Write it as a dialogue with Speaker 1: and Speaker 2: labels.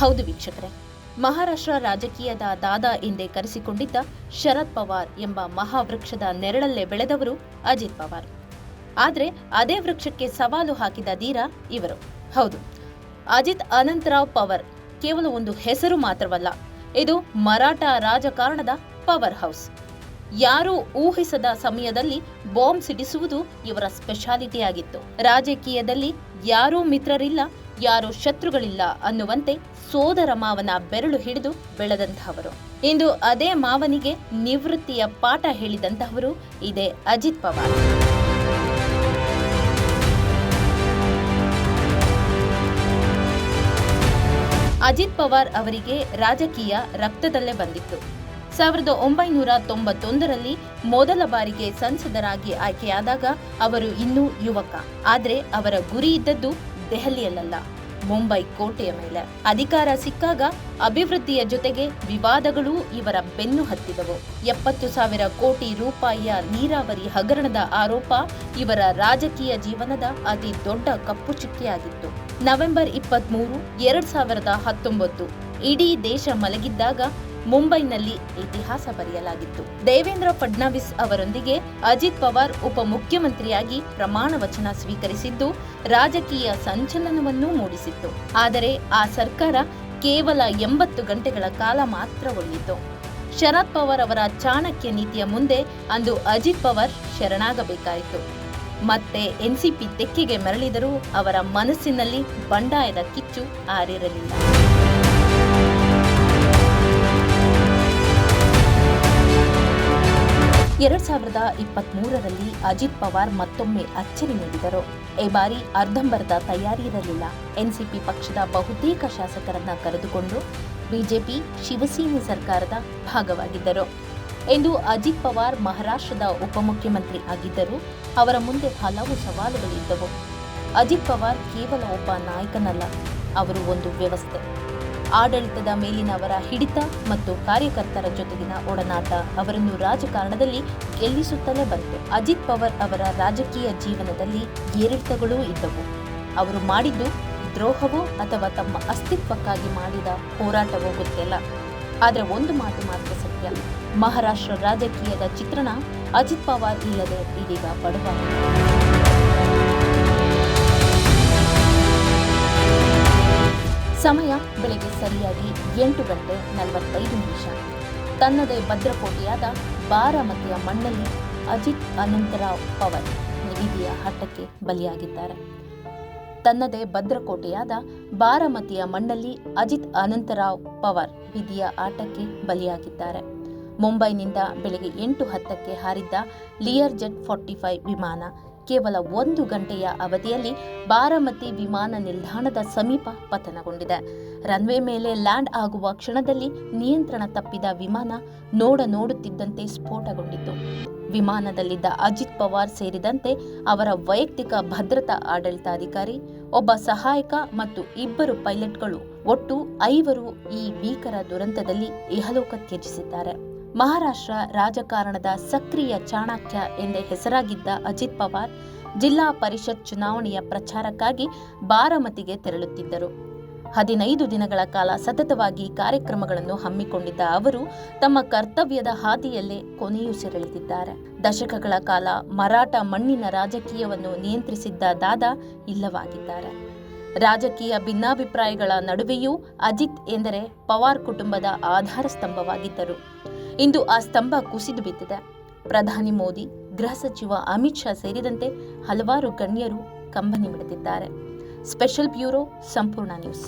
Speaker 1: ಹೌದು ವೀಕ್ಷಕರೇ, ಮಹಾರಾಷ್ಟ್ರ ರಾಜಕೀಯದ ದಾದಾ ಎಂದೇ ಕರೆಸಿಕೊಂಡಿದ್ದ ಶರದ್ ಪವಾರ್ ಎಂಬ ಮಹಾವೃಕ್ಷದ ನೆರಳಲ್ಲೇ ಬೆಳೆದವರು ಅಜಿತ್ ಪವಾರ್. ಆದರೆ ಅದೇ ವೃಕ್ಷಕ್ಕೆ ಸವಾಲು ಹಾಕಿದ ಧೀರ ಇವರು. ಹೌದು, ಅಜಿತ್ ಅನಂತರಾವ್ ಪವಾರ್ ಕೇವಲ ಒಂದು ಹೆಸರು ಮಾತ್ರವಲ್ಲ, ಇದು ಮರಾಠ ರಾಜಕಾರಣದ ಪವರ್ ಹೌಸ್. ಯಾರೂ ಊಹಿಸದ ಸಮಯದಲ್ಲಿ ಬಾಂಬ್ ಸಿಡಿಸುವುದು ಇವರ ಸ್ಪೆಷಾಲಿಟಿ ಆಗಿತ್ತು. ರಾಜಕೀಯದಲ್ಲಿ ಯಾರೂ ಮಿತ್ರರಿಲ್ಲ, ಯಾರೂ ಶತ್ರುಗಳಿಲ್ಲ ಅನ್ನುವಂತೆ ಸೋದರ ಮಾವನ ಬೆರಳು ಹಿಡಿದು ಬೆಳೆದಂತಹವರು. ಇಂದು ಅದೇ ಮಾವನಿಗೆ ನಿವೃತ್ತಿಯ ಪಾಠ ಹೇಳಿದಂತಹವರು ಇದೇ ಅಜಿತ್ ಪವಾರ್. ಅಜಿತ್ ಪವಾರ್ ಅವರಿಗೆ ರಾಜಕೀಯ ರಕ್ತದಲ್ಲೇ ಬಂದಿತ್ತು. 1991ರಲ್ಲಿ ಮೊದಲ ಬಾರಿಗೆ ಸಂಸದರಾಗಿ ಆಯ್ಕೆಯಾದಾಗ ಅವರು ಇನ್ನೂ ಯುವಕ. ಆದರೆ ಅವರ ಗುರಿ ಇದ್ದದ್ದು ದೆಹಲಿಯಲ್ಲ, ಮುಂಬೈ ಕೋಟೆಯ ಮೇಲೆ. ಅಧಿಕಾರ ಸಿಕ್ಕಾಗ ಅಭಿವೃದ್ಧಿಯ ಜೊತೆಗೆ ವಿವಾದಗಳೂ ಇವರ ಬೆನ್ನು ಹತ್ತಿದವು. 70,000 ಕೋಟಿ ರೂಪಾಯಿಯ ನೀರಾವರಿ ಹಗರಣದ ಆರೋಪ ಇವರ ರಾಜಕೀಯ ಜೀವನದ ಅತಿ ದೊಡ್ಡ ಕಪ್ಪು ಚುಕ್ಕೆಯಾಗಿತ್ತು. ನವೆಂಬರ್ 23, 2019 ಇಡೀ ದೇಶ ಮಲಗಿದ್ದಾಗ ಮುಂಬೈನಲ್ಲಿ ಇತಿಹಾಸ ಬರೆಯಲಾಗಿತ್ತು. ದೇವೇಂದ್ರ ಫಡ್ನವೀಸ್ ಅವರೊಂದಿಗೆ ಅಜಿತ್ ಪವಾರ್ ಉಪಮುಖ್ಯಮಂತ್ರಿಯಾಗಿ ಪ್ರಮಾಣ ವಚನ ಸ್ವೀಕರಿಸಿದ್ದು ರಾಜಕೀಯ ಸಂಚಲನವನ್ನೂ ಮೂಡಿಸಿತ್ತು. ಆದರೆ ಆ ಸರ್ಕಾರ ಕೇವಲ 80 ಗಂಟೆಗಳ ಕಾಲ ಮಾತ್ರ ಉಳಿಯಿತು. ಶರದ್ ಪವಾರ್ ಅವರ ಚಾಣಕ್ಯ ನೀತಿಯ ಮುಂದೆ ಅಂದು ಅಜಿತ್ ಪವಾರ್ ಶರಣಾಗಬೇಕಾಯಿತು. ಮತ್ತೆ ಎನ್ಸಿಪಿ ತೆಕ್ಕೆಗೆ ಮರಳಿದರೂ ಅವರ ಮನಸ್ಸಿನಲ್ಲಿ ಬಂಡಾಯದ ಕಿಚ್ಚು ಆರಿರಲಿಲ್ಲ. 2023ರಲ್ಲಿ ಅಜಿತ್ ಪವಾರ್ ಮತ್ತೊಮ್ಮೆ ಅಚ್ಚರಿ ನೀಡಿದರು. ಈ ಬಾರಿ ಅರ್ಧಂಬರ್ಧ ತಯಾರಿ ಇರಲಿಲ್ಲ. ಎನ್ಸಿಪಿ ಪಕ್ಷದ ಬಹುತೇಕ ಶಾಸಕರನ್ನ ಕರೆದುಕೊಂಡು ಬಿಜೆಪಿ ಶಿವಸೇನೆ ಸರ್ಕಾರದ ಭಾಗವಾಗಿದ್ದರು. ಎಂದು ಅಜಿತ್ ಪವಾರ್ ಮಹಾರಾಷ್ಟ್ರದ ಉಪಮುಖ್ಯಮಂತ್ರಿ ಆಗಿದ್ದರು. ಅವರ ಮುಂದೆ ಹಲವು ಸವಾಲುಗಳಿದ್ದವು. ಅಜಿತ್ ಪವಾರ್ ಕೇವಲ ಒಬ್ಬ ನಾಯಕನಲ್ಲ, ಅವರು ಒಂದು ವ್ಯವಸ್ಥೆ. ಆಡಳಿತದ ಮೇಲಿನವರ ಹಿಡಿತ ಮತ್ತು ಕಾರ್ಯಕರ್ತರ ಜೊತೆಗಿನ ಒಡನಾಟ ಅವರನ್ನು ರಾಜಕಾರಣದಲ್ಲಿ ಗೆಲ್ಲಿಸುತ್ತಲೇ ಬಂತು. ಅಜಿತ್ ಪವಾರ್ ಅವರ ರಾಜಕೀಯ ಜೀವನದಲ್ಲಿ ಏರಿಳಿತಗಳೂ ಇದ್ದವು. ಅವರು ಮಾಡಿದ್ದು ದ್ರೋಹವೋ ಅಥವಾ ತಮ್ಮ ಅಸ್ತಿತ್ವಕ್ಕಾಗಿ ಮಾಡಿದ ಹೋರಾಟವೋ ಗೊತ್ತಿಲ್ಲ. ಆದರೆ ಒಂದು ಮಾತು ಮಾತ್ರ ಸತ್ಯ, ಮಹಾರಾಷ್ಟ್ರ ರಾಜಕೀಯದ ಚಿತ್ರಣ ಅಜಿತ್ ಪವಾರ್ ಇಲ್ಲದೆ ಇದೀಗ ಬಡವಾಗಿದೆ. ಸಮಯ ಬೆಳಗ್ಗೆ ಸರಿಯಾಗಿ 8:45. ತನ್ನದೇ ಭದ್ರಕೋಟೆಯಾದ ಬಾರಾಮತಿಯ ಮಣ್ಣಲ್ಲಿ ಅಜಿತ್ ಅನಂತರಾವ್ ಪವಾರ್ ವಿಧಿಯ ಹಠಕ್ಕೆ ಬಲಿಯಾಗಿದ್ದಾರೆ. ತನ್ನದೇ ಭದ್ರಕೋಟೆಯಾದ ಬಾರಾಮತಿಯ ಮಣ್ಣಲ್ಲಿ ಅಜಿತ್ ಅನಂತರಾವ್ ಪವಾರ್ ವಿಧಿಯ ಆಟಕ್ಕೆ ಬಲಿಯಾಗಿದ್ದಾರೆ. ಮುಂಬೈನಿಂದ ಬೆಳಗ್ಗೆ 8:10ಕ್ಕೆ ಹಾರಿದ್ದ ಲಿಯರ್ ಜೆಟ್ 45 ವಿಮಾನ ಕೇವಲ 1 ಗಂಟೆಯ ಅವಧಿಯಲ್ಲಿ ಬಾರಾಮತಿ ವಿಮಾನ ನಿಲ್ದಾಣದ ಸಮೀಪ ಪತನಗೊಂಡಿದೆ. ರನ್ವೇ ಮೇಲೆ ಲ್ಯಾಂಡ್ ಆಗುವ ಕ್ಷಣದಲ್ಲಿ ನಿಯಂತ್ರಣ ತಪ್ಪಿದ ವಿಮಾನ ನೋಡುತ್ತಿದ್ದಂತೆ ಸ್ಫೋಟಗೊಂಡಿತು. ವಿಮಾನದಲ್ಲಿದ್ದ ಅಜಿತ್ ಪವಾರ್ ಸೇರಿದಂತೆ ಅವರ ವೈಯಕ್ತಿಕ ಭದ್ರತಾ ಆಡಳಿತಾಧಿಕಾರಿ, ಒಬ್ಬ ಸಹಾಯಕ ಮತ್ತು 2 ಪೈಲಟ್ಗಳು ಒಟ್ಟು 5 ಈ ಭೀಕರ ದುರಂತದಲ್ಲಿ ಇಹಲೋಕ ತ್ಯಜಿಸಿದ್ದಾರೆ. ಮಹಾರಾಷ್ಟ್ರ ರಾಜಕಾರಣದ ಸಕ್ರಿಯ ಚಾಣಕ್ಯ ಎಂದೇ ಹೆಸರಾಗಿದ್ದ ಅಜಿತ್ ಪವಾರ್ ಜಿಲ್ಲಾ ಪರಿಷತ್ ಚುನಾವಣೆಯ ಪ್ರಚಾರಕ್ಕಾಗಿ ಬಾರಾಮತಿಗೆ ತೆರಳುತ್ತಿದ್ದರು. 15 ದಿನಗಳ ಕಾಲ ಸತತವಾಗಿ ಕಾರ್ಯಕ್ರಮಗಳನ್ನು ಹಮ್ಮಿಕೊಂಡಿದ್ದ ಅವರು ತಮ್ಮ ಕರ್ತವ್ಯದ ಹಾದಿಯಲ್ಲೇ ಕೊನೆಯುಸಿರೆಳೆದಿದ್ದಾರೆ. ದಶಕಗಳ ಕಾಲ ಮರಾಠ ಮಣ್ಣಿನ ರಾಜಕೀಯವನ್ನು ನಿಯಂತ್ರಿಸಿದ್ದ ದಾದಾ ಇಲ್ಲವಾಗಿದ್ದಾರೆ. ರಾಜಕೀಯ ಭಿನ್ನಾಭಿಪ್ರಾಯಗಳ ನಡುವೆಯೂ ಅಜಿತ್ ಎಂದರೆ ಪವಾರ್ ಕುಟುಂಬದ ಆಧಾರ ಸ್ತಂಭವಾಗಿದ್ದರು. ಇಂದು ಆ ಸ್ತಂಭ ಕುಸಿದು ಬಿದ್ದಿದೆ. ಪ್ರಧಾನಿ ಮೋದಿ, ಗೃಹ ಸಚಿವ ಅಮಿತ್ ಶಾ ಸೇರಿದಂತೆ ಹಲವಾರು ಗಣ್ಯರು ಕಂಬನಿ ಮಿಡಿದಿದ್ದಾರೆ. ಸ್ಪೆಷಲ್ ಬ್ಯೂರೋ, ಸಂಪೂರ್ಣ ನ್ಯೂಸ್.